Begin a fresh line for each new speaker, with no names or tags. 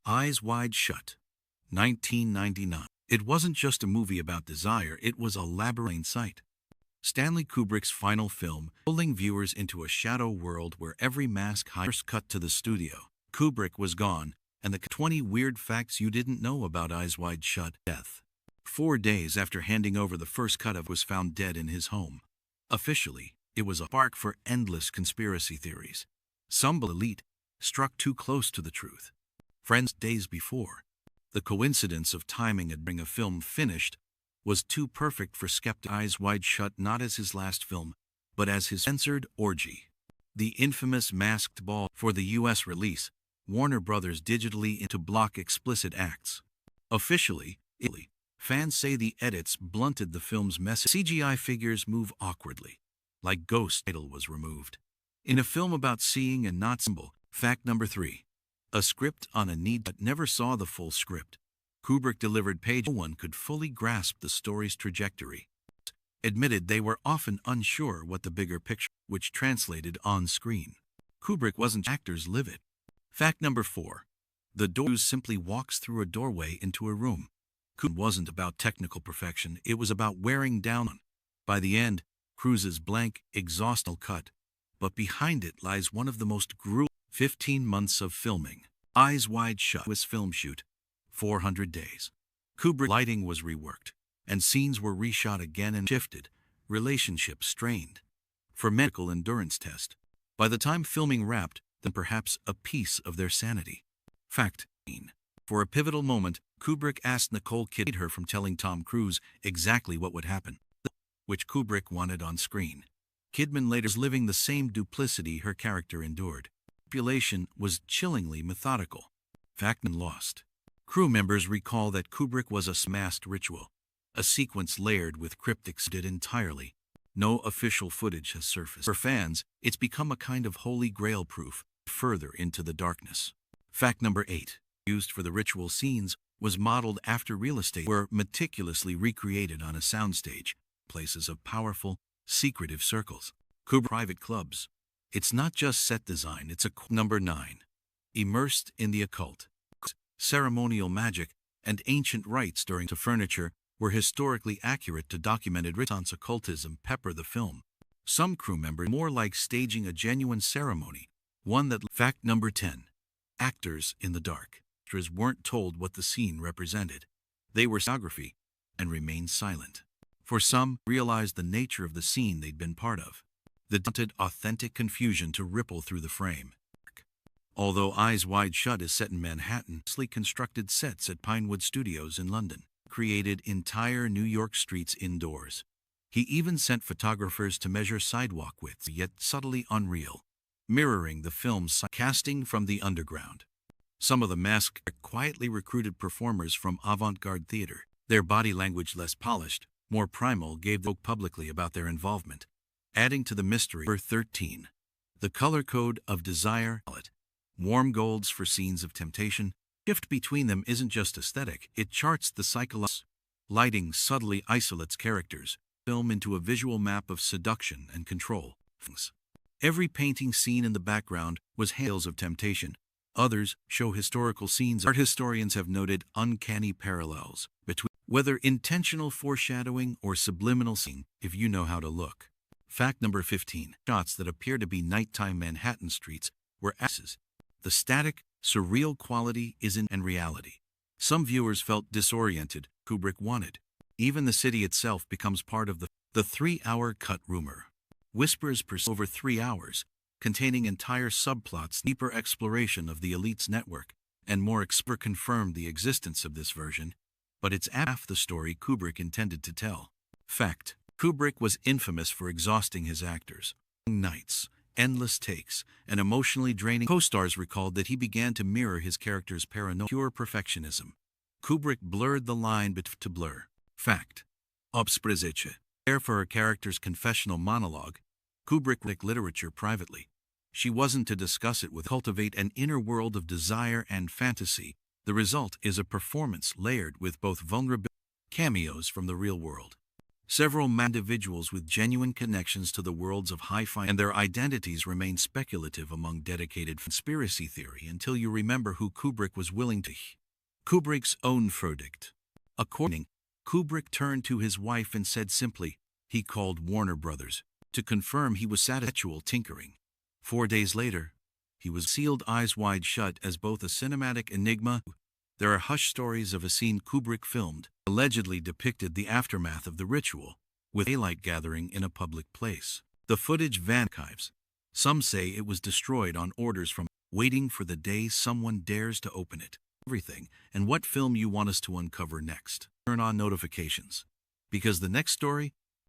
Eyes Wide Shut, 1999. It wasn't just a movie about desire, it was a labyrinth sight. Stanley Kubrick's final film, pulling viewers into a shadow world where every mask first cut to the studio. Kubrick was gone, and the 20 weird facts you didn't know about Eyes Wide Shut. Death. 4 days after handing over the first cut of was found dead in his home. Officially, it was a spark for endless conspiracy theories. Some elite struck too close to the truth. Friends days before. The coincidence of timing and bring a film finished was too perfect for skeptics. Eyes Wide Shut not as his last film, but as his censored orgy. The infamous Masked Ball. For the U.S. release, Warner Brothers digitally to block explicit acts. Officially, fans say the edits blunted the film's message. CGI figures move awkwardly, like Ghost. Title was removed. In a film about seeing and not symbol. Fact number 3. A script on a need that never saw the full script. Kubrick delivered page. No one could fully grasp the story's trajectory. Admitted they were often unsure what the bigger picture, which translated on screen. Kubrick wasn't actors live it. Fact number 4. The door simply walks through a doorway into a room. Kubrick wasn't about technical perfection, it was about wearing down. By the end, Cruise's blank, exhausting cut. But behind it lies one of the most grueling 15 months of filming. Eyes Wide Shut was film shoot. 400 days. Kubrick lighting was reworked, and scenes were reshot again and shifted, relationships strained. For medical endurance test. By the time filming wrapped, then perhaps a piece of their sanity. Fact. For a pivotal moment, Kubrick asked Nicole Kidman her from telling Tom Cruise exactly what would happen, which Kubrick wanted on screen. Kidman later was living the same duplicity her character endured. Manipulation was chillingly methodical. Fact and lost. Crew members recall that Kubrick was a masked ritual, a sequence layered with cryptics did entirely. No official footage has surfaced. For fans, it's become a kind of holy grail proof further into the darkness. Fact number 8. Used for the ritual scenes was modeled after real estate were meticulously recreated on a soundstage, places of powerful, secretive circles. Kubrick private clubs. It's not just set design, it's a number 9. Immersed in the occult. Ceremonial magic and ancient rites during to furniture were historically accurate to documented Renaissance occultism pepper the film. Some crew members more like staging a genuine ceremony, one that. Fact number 10. Actors in the dark. Actors weren't told what the scene represented. They were cinematography and remained silent. For some, realized the nature of the scene they'd been part of. The daunted, authentic confusion to ripple through the frame. Although Eyes Wide Shut is set in Manhattan, constructed sets at Pinewood Studios in London created entire New York streets indoors. He even sent photographers to measure sidewalk widths, yet subtly unreal, mirroring the film's casting from the underground. Some of the masked quietly recruited performers from avant-garde theater. Their body language less polished, more primal, gave the publicly about their involvement, adding to the mystery. Number 13. The color code of desire. Warm golds for scenes of temptation. Shift between them isn't just aesthetic, it charts the psychological. Lighting subtly isolates characters, film into a visual map of seduction and control. Every painting scene in the background was tales of temptation. Others show historical scenes. Art historians have noted uncanny parallels between whether intentional foreshadowing or subliminal scene, if you know how to look. Fact number 15. Shots that appear to be nighttime Manhattan streets were asses. The static, surreal quality is in reality. Some viewers felt disoriented. Kubrick wanted. Even the city itself becomes part of the 3-hour cut rumor. Whispers persist over 3 hours, containing entire subplots, deeper exploration of the elite's network, and more confirmed the existence of this version, but it's half the story Kubrick intended to tell. Fact. Kubrick was infamous for exhausting his actors. Nights, endless takes, and emotionally draining. Co-stars recalled that he began to mirror his character's paranoia. Pure perfectionism. Kubrick blurred the line to blur. Fact. Obsprzeche. There for her character's confessional monologue, Kubrick read literature privately. She wasn't to discuss it with cultivate an inner world of desire and fantasy. The result is a performance layered with both vulnerability cameos from the real world. Several individuals with genuine connections to the worlds of hi-fi and their identities remain speculative among dedicated conspiracy theory until you remember who Kubrick was willing to. Kubrick's own verdict. According, Kubrick turned to his wife and said simply, he called Warner Brothers to confirm he was satisfied tinkering. 4 days later, he was sealed eyes wide shut as both a cinematic enigma. There are hush stories of a scene Kubrick filmed, allegedly depicted the aftermath of the ritual, with daylight gathering in a public place. The footage archives. Some say it was destroyed on orders from waiting for the day someone dares to open it. Everything, and what film you want us to uncover next. Turn on notifications. Because the next story